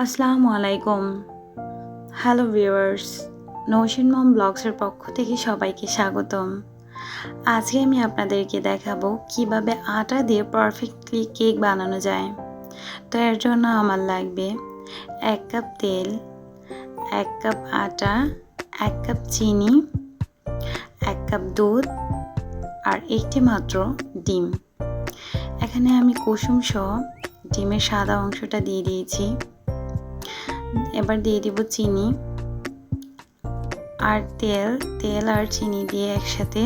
আসসালামু আলাইকুম। Hello viewers, Naushin মম ব্লগসের পক্ষ থেকে সবাইকে স্বাগতম। আজকে আমি আপনাদেরকে দেখাবো কিভাবে আটা দিয়ে পারফেক্টলি কেক বানানো যায়। তো এর জন্য আমার লাগবে 1 কাপ তেল, 1 কাপ আটা, 1 কাপ চিনি, 1 কাপ দুধ আর একটি মাত্র ডিম। এখানে আমি কুসুম সহ ডিমের সাদা অংশটা দিয়ে দিয়েছি। এবার দিয়ে দিব চিনি আর তেল আর চিনি দিয়ে একসাথে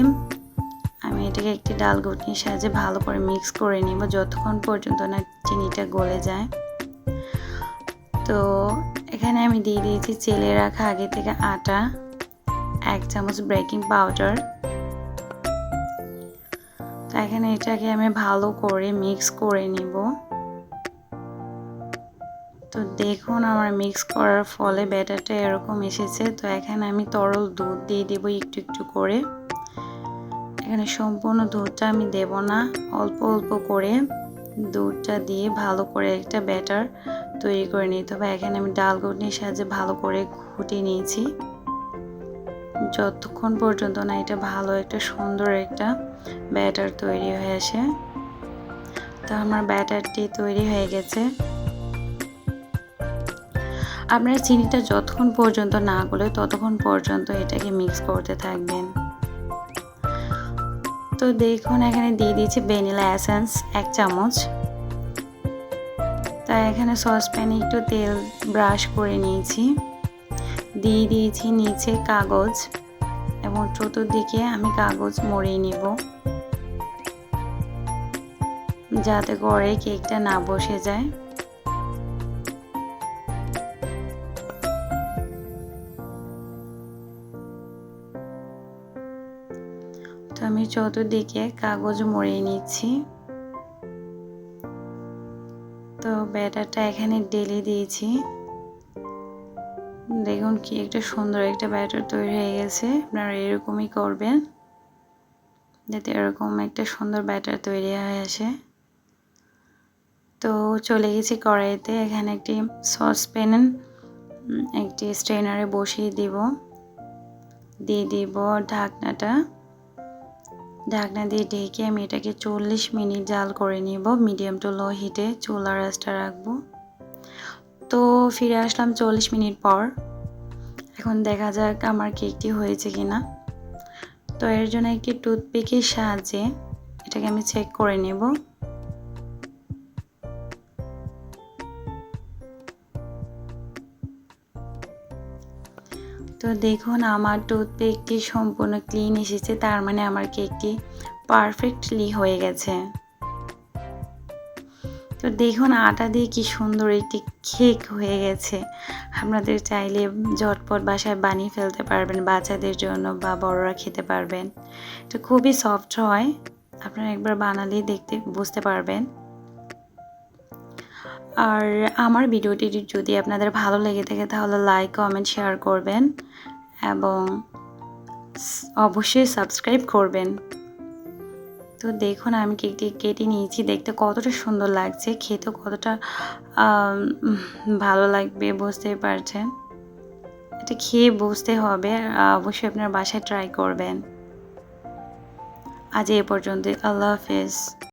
আমি এটাকে একটি ডাল ঘুটনির সাহায্যে ভালো করে মিক্স করে নিব যতক্ষণ পর্যন্ত না চিনিটা গলে যায়। তো এখানে আমি দিয়ে দিয়েছি চেলে রাখা আগে থেকে আটা, 1 চামচ বেকিং পাউডার। তো এখানে এটাকে আমি ভালো করে মিক্স করে নিব। তো দেখুন আমার মিক্স করার ফলে ব্যাটারটা এরকম এসেছে। তো এখানে আমি তরল দুধ দিয়ে দেবো একটু একটু করে। এখানে সম্পূর্ণ দুধটা আমি দেব না, অল্প অল্প করে দুধটা দিয়ে ভালো করে একটা ব্যাটার তৈরি করে নিতে হবে। এখানে আমি ডাল ঘুটনির সাহায্যে ভালো করে ঘুটিয়ে নিয়েছি যতক্ষণ পর্যন্ত না এটা ভালো একটা সুন্দর একটা ব্যাটার তৈরি হয়ে আসে। তো আমার ব্যাটারটি তৈরি হয়ে গেছে। আপনারা চিনিটা যতক্ষণ পর্যন্ত না গলে ততক্ষণ পর্যন্ত এটাকে মিক্স করতে থাকবেন। তো দেখুন এখানে দিয়ে দিয়েছি ভ্যানিলা এসেন্স 1 চামচ। তাই এখানে সসপ্যানে একটু তেল ব্রাশ করে নিয়েছি, দিয়ে দিয়েছি নিচে কাগজ এবং চতুর্দিকে আমি কাগজ মুড়িয়ে নিব যাতে করে কেকটা না বসে যায়। তো আমি চতুর্দিকে কাগজ মুড়িয়ে নিচ্ছি। তো ব্যাটারটা এখানে ঢেলে দিয়েছি। দেখুন কি একটা সুন্দর একটা ব্যাটার তৈরি হয়ে গেছে। আপনারা এরকমই করবেন যাতে এরকম একটা সুন্দর ব্যাটার তৈরি হয়ে আসে। তো চলে গেছি কড়াইতে। এখানে একটি সসপ্যান একটি স্ট্রেনারে বসিয়ে দিয়ে দিব ঢাকনা দিয়ে ঢেকে আমি এটাকে 40 মিনিট জাল করে নিব। মিডিয়াম টু লো হিটে চুলার আঁচটা রাখবো। তো ফিরে আসলাম 40 মিনিট পর। এখন দেখা যাক আমার কেকটি হয়েছে কিনা। তো এর জন্য একটি টুথপিকের সাহায্যে এটাকে আমি চেক করে নেব। তো দেখুন আমার টুথপিকটি সম্পূর্ণ ক্লিন এসেছে, তার মানে আমার কেকটি পারফেক্টলি হয়ে গেছে। তো দেখুন আটা দিয়ে কি সুন্দর একটি কেক হয়ে গেছে। আপনাদের চাইলে ঝটপট বাসায় বানিয়ে ফেলতে পারবেন বাচ্চাদের জন্য বা বড়রা খেতে পারবেন। এটা খুবই সফট হয়, আপনারা একবার বানালেই বুঝতে পারবেন। আর আমার ভিডিওটি যদি আপনাদের ভালো লেগে থাকে তাহলে লাইক, কমেন্ট, শেয়ার করবেন এবং অবশ্যই সাবস্ক্রাইব করবেন। তো দেখুন আমি কেকটি কেটে নিয়েছি, দেখতে কতটা সুন্দর লাগছে, খেতে কতটা ভালো লাগবে বুঝতেই পারছেন। এটা খেয়ে বুঝতে হবে, অবশ্যই আপনার বাসায় ট্রাই করবেন। আজ এই পর্যন্ত, আল্লাহ হাফেজ।